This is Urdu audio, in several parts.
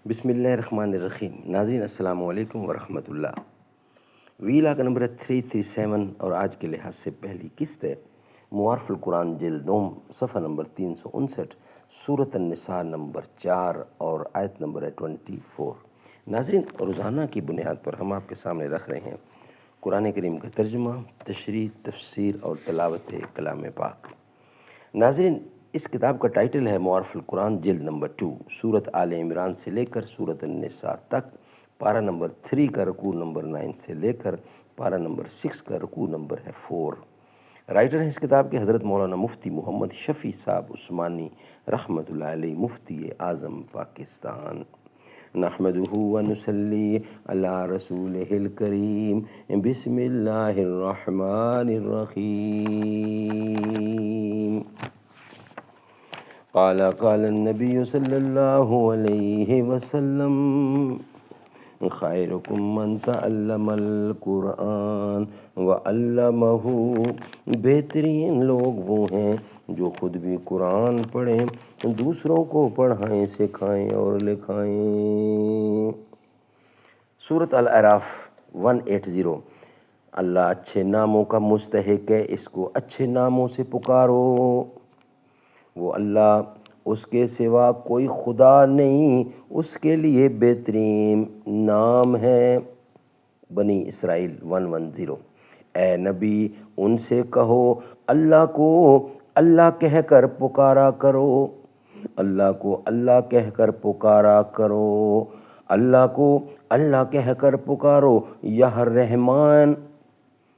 بسم اللہ الرحمن الرحیم. ناظرین السلام علیکم ورحمۃ اللہ. ویلا کا نمبر 337 اور آج کے لحاظ سے پہلی قسط ہے. معارف القرآن جلد دوم صفحہ نمبر 359 سورۃ النساء نمبر 4 اور آیت نمبر 24. ناظرین روزانہ کی بنیاد پر ہم آپ کے سامنے رکھ رہے ہیں قرآن کریم کا ترجمہ، تشریح، تفسیر اور تلاوت کلام پاک. ناظرین اس کتاب کا ٹائٹل ہے معارف القرآن جلد نمبر 2، سورۃ آل عمران سے لے کر سورۃ النساء تک، پارہ نمبر 3 کا رکوع نمبر 9 سے لے کر پارہ نمبر 6 کا رکوع نمبر ہے 4. رائٹر ہیں اس کتاب کے حضرت مولانا مفتی محمد شفیع صاحب عثمانی رحمۃ اللہ علیہ، مفتی اعظم پاکستان. نحمدہ ونصلی علی رسولہ الکریم. بسم اللہ الرحمن الرحیم. قال النبی صلی اللہ علیہ وسلم خیرکم من تعلم القرآن وعلمہ. بہترین لوگ وہ ہیں جو خود بھی قرآن پڑھیں، دوسروں کو پڑھائیں، سکھائیں اور لکھائیں. سورۃ الاعراف 180. اللہ اچھے ناموں کا مستحق ہے، اس کو اچھے ناموں سے پکارو. وہ اللہ، اس کے سوا کوئی خدا نہیں، اس کے لیے بہترین نام ہے. بنی اسرائیل 110. اے نبی ان سے کہو اللہ کو اللہ کہہ کر پکارا کرو، اللہ کو اللہ کہہ کر پکارا کرو، اللہ کو اللہ کہہ کر پکارو، یا رحمان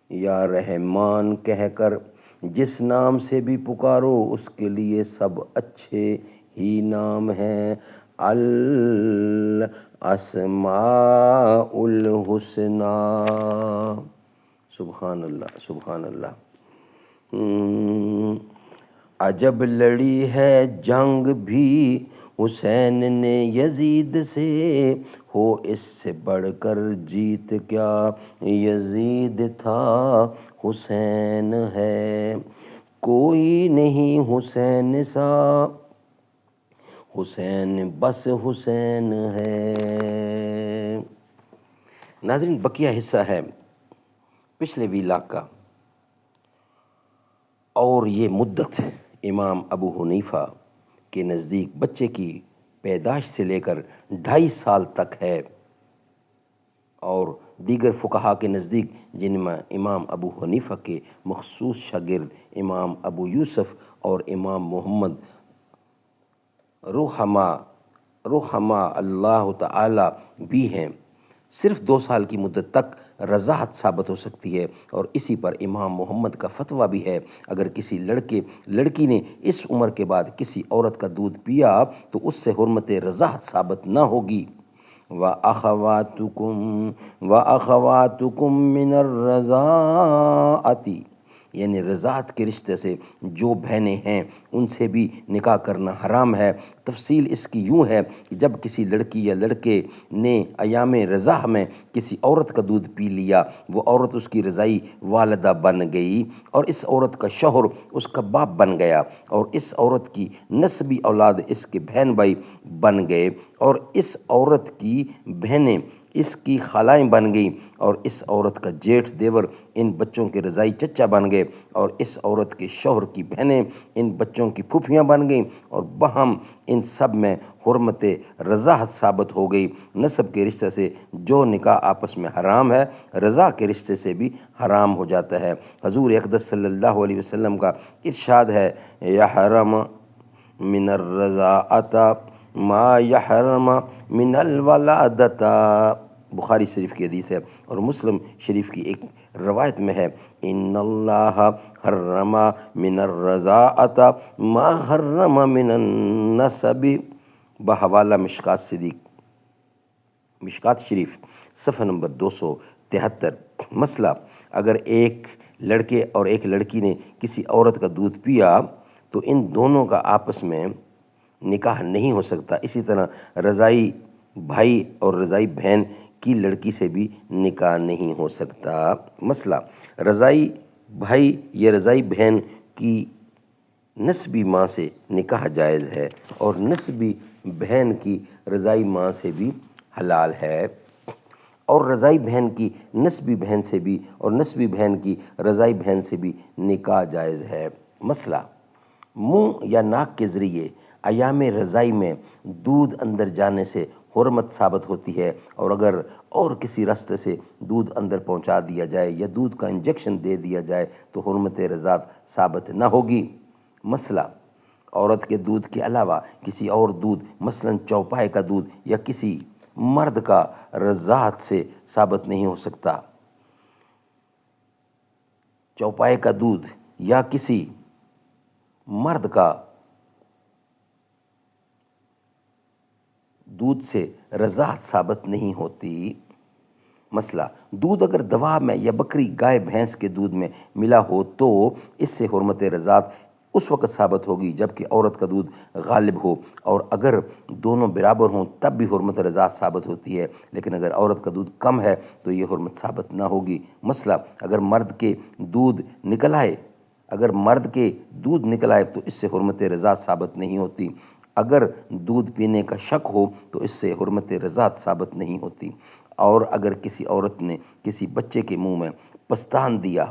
یا رحمان کہہ کر جس نام سے بھی پکارو اس کے لیے سب اچھے ہی نام ہیں. الاسماء الحسنی. سبحان اللہ سبحان اللہ. عجب لڑی ہے جنگ بھی حسین نے یزید سے، ہو اس سے بڑھ کر جیت کیا یزید تھا حسین ہے. کوئی نہیں حسین سا، حسین بس حسین ہے. ناظرین بقیہ حصہ ہے پچھلے ویلا کا، اور یہ مدت امام ابو حنیفہ کے نزدیک بچے کی پیدائش سے لے کر 2.5 سال تک ہے، اور دیگر فقہا کے نزدیک جن میں امام ابو حنیفہ کے مخصوص شاگرد امام ابو یوسف اور امام محمد رحمہ اللہ تعالی بھی ہیں، صرف 2 سال کی مدت تک رضاعت ثابت ہو سکتی ہے. اور اسی پر امام محمد کا فتویٰ بھی ہے، اگر کسی لڑکی نے اس عمر کے بعد کسی عورت کا دودھ پیا تو اس سے حرمت رضاعت ثابت نہ ہوگی. وَأَخَوَاتُكُم مِّنَ الرَّضَاعَةِ، یعنی رضاعت کے رشتے سے جو بہنیں ہیں ان سے بھی نکاح کرنا حرام ہے. تفصیل اس کی یوں ہے کہ جب کسی لڑکی یا لڑکے نے ایام رضاع میں کسی عورت کا دودھ پی لیا، وہ عورت اس کی رضائی والدہ بن گئی، اور اس عورت کا شوہر اس کا باپ بن گیا، اور اس عورت کی نسبی اولاد اس کے بہن بھائی بن گئے، اور اس عورت کی بہنیں اس کی خالائیں بن گئیں، اور اس عورت کا جیٹھ دیور ان بچوں کے رضائی چچا بن گئے، اور اس عورت کے شوہر کی بہنیں ان بچوں کی پھوپھیاں بن گئیں، اور باہم ان سب میں حرمت رضاعت ثابت ہو گئی. نسب کے رشتے سے جو نکاح آپس میں حرام ہے، رضاع کے رشتے سے بھی حرام ہو جاتا ہے. حضور اقدس صلی اللہ علیہ وسلم کا ارشاد ہے، یحرم من الرضاعۃ ما یحرم من الولادۃ. بخاری شریف کی حدیث ہے، اور مسلم شریف کی ایک روایت میں ہے، ان اللہ حرم من الرضاعۃ ما حرم من النسب. بحوالہ مشکات شریف صفحہ نمبر 273. مسئلہ، اگر ایک لڑکے اور ایک لڑکی نے کسی عورت کا دودھ پیا تو ان دونوں کا آپس میں نکاح نہیں ہو سکتا. اسی طرح رضائی بھائی اور رضائی بہن کی لڑکی سے بھی نکاح نہیں ہو سکتا. مسئلہ، رضائی بھائی یا رضائی بہن کی نسبی ماں سے نکاح جائز ہے، اور نسبی بہن کی رضائی ماں سے بھی حلال ہے، اور رضائی بہن کی نسبی بہن سے بھی اور نسبی بہن کی رضائی بہن سے بھی نکاح جائز ہے۔ مسئلہ، منہ یا ناک کے ذریعے ایام رضائی میں دودھ اندر جانے سے حرمت ثابت ہوتی ہے، اور اگر اور کسی راستے سے دودھ اندر پہنچا دیا جائے یا دودھ کا انجیکشن دے دیا جائے تو حرمت رضاعت ثابت نہ ہوگی۔ مسئلہ، عورت کے دودھ کے علاوہ کسی اور دودھ مثلا چوپائے کا دودھ یا کسی مرد کا رضاعت سے ثابت نہیں ہو سکتا۔ چوپائے کا دودھ یا کسی مرد کا دودھ سے رضاعت ثابت نہیں ہوتی۔ مسئلہ، دودھ اگر دوا میں یا بکری گائے بھینس کے دودھ میں ملا ہو تو اس سے حرمت رضاعت اس وقت ثابت ہوگی جبکہ عورت کا دودھ غالب ہو، اور اگر دونوں برابر ہوں تب بھی حرمت رضاعت ثابت ہوتی ہے، لیکن اگر عورت کا دودھ کم ہے تو یہ حرمت ثابت نہ ہوگی۔ مسئلہ، اگر مرد کے دودھ نکل آئے تو اس سے حرمت رضاعت ثابت نہیں ہوتی۔ اگر دودھ پینے کا شک ہو تو اس سے حرمت رضاعت ثابت نہیں ہوتی، اور اگر کسی عورت نے کسی بچے کے منہ میں پستان دیا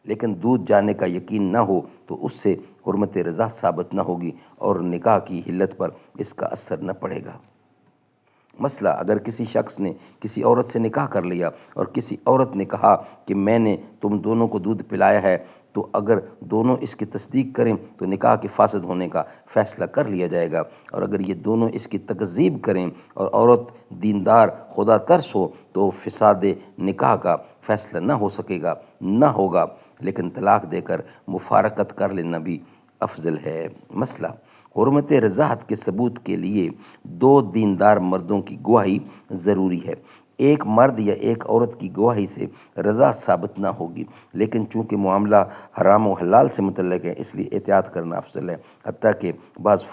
لیکن دودھ جانے کا یقین نہ ہو تو اس سے حرمت رضاعت ثابت نہ ہوگی اور نکاح کی حلت پر اس کا اثر نہ پڑے گا۔ مسئلہ، اگر کسی شخص نے کسی عورت سے نکاح کر لیا اور کسی عورت نے کہا کہ میں نے تم دونوں کو دودھ پلایا ہے، تو اگر دونوں اس کی تصدیق کریں تو نکاح کے فاسد ہونے کا فیصلہ کر لیا جائے گا، اور اگر یہ دونوں اس کی تکذیب کریں اور عورت دیندار خدا ترس ہو تو فساد نکاح کا فیصلہ نہ ہوگا، لیکن طلاق دے کر مفارقت کر لینا بھی افضل ہے۔ مسئلہ، حرمت رضاعت کے ثبوت کے لیے 2 دیندار مردوں کی گواہی ضروری ہے۔ ایک مرد یا ایک عورت کی گواہی سے رضاعت ثابت نہ ہوگی، لیکن چونکہ معاملہ حرام و حلال سے متعلق ہے اس لیے احتیاط کرنا افضل ہے، حتیٰ کہ بعض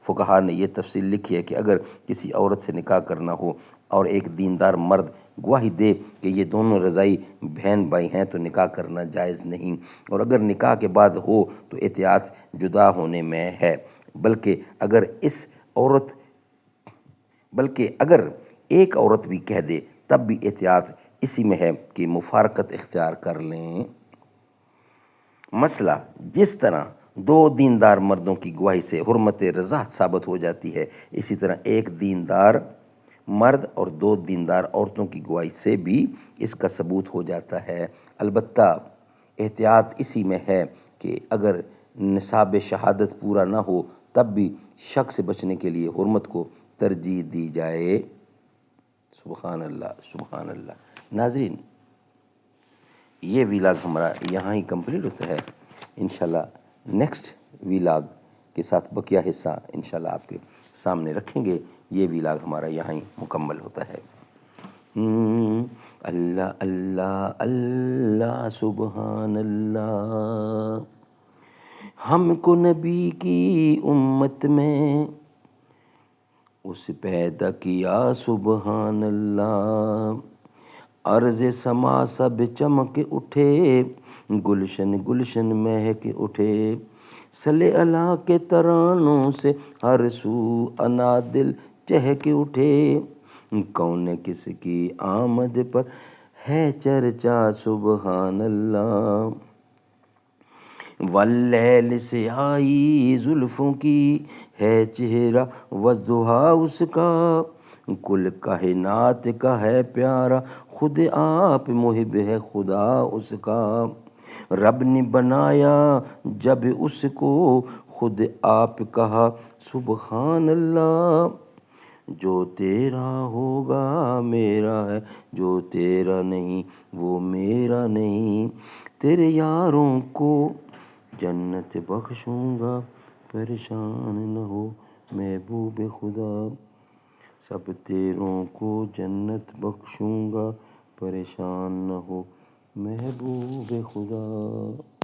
فقہا نے یہ تفصیل لکھی ہے کہ اگر کسی عورت سے نکاح کرنا ہو اور ایک دیندار مرد گواہی دے کہ یہ دونوں رضائی بہن بھائی ہیں تو نکاح کرنا جائز نہیں، اور اگر نکاح کے بعد ہو تو احتیاط جدا ہونے میں ہے، بلکہ اگر ایک عورت بھی کہہ دے تب بھی احتیاط اسی میں ہے کہ مفارقت اختیار کر لیں۔ مسئلہ، جس طرح 2 دیندار مردوں کی گواہی سے حرمت رضاعت ثابت ہو جاتی ہے، اسی طرح ایک دیندار مرد اور 2 دیندار عورتوں کی گواہی سے بھی اس کا ثبوت ہو جاتا ہے۔ البتہ احتیاط اسی میں ہے کہ اگر نصاب شہادت پورا نہ ہو تب بھی شک سے بچنے کے لیے حرمت کو ترجیح دی جائے۔ سبحان اللہ، سبحان اللہ۔ ناظرین، یہ ویلاگ ہمارا یہاں ہی کمپلیٹ ہوتا ہے۔ انشاءاللہ نیکسٹ ویلاگ کے ساتھ بقیہ حصہ انشاءاللہ آپ کے سامنے رکھیں گے۔ یہ ویلاگ ہمارا یہاں ہی مکمل ہوتا ہے۔ اللہ اللہ اللہ سبحان اللہ، ہم کو نبی کی امت میں اس پیدا کیا سبحان اللہ، عرض سما سب چمک اٹھے، گلشن گلشن مہک اٹھے، صلی اللہ کے ترانوں سے ہر سو انادل چہک اٹھے، کون کس کی آمد پر ہے چرچا سبحان اللہ، واللیل سے آئی زلفوں کی ہے چہرہ والضحیٰ اس کا، کل کائنات کا ہے پیارا خود آپ محب ہے خدا اس کا، رب نے بنایا جب اس کو خود آپ کہا سبحان اللہ، جو تیرا ہوگا میرا ہے، جو تیرا نہیں وہ میرا نہیں، تیرے یاروں کو جنت بخشوں گا پریشان نہ ہو محبوب خدا، سب تیروں کو جنت بخشوں گا پریشان نہ ہو محبوب خدا۔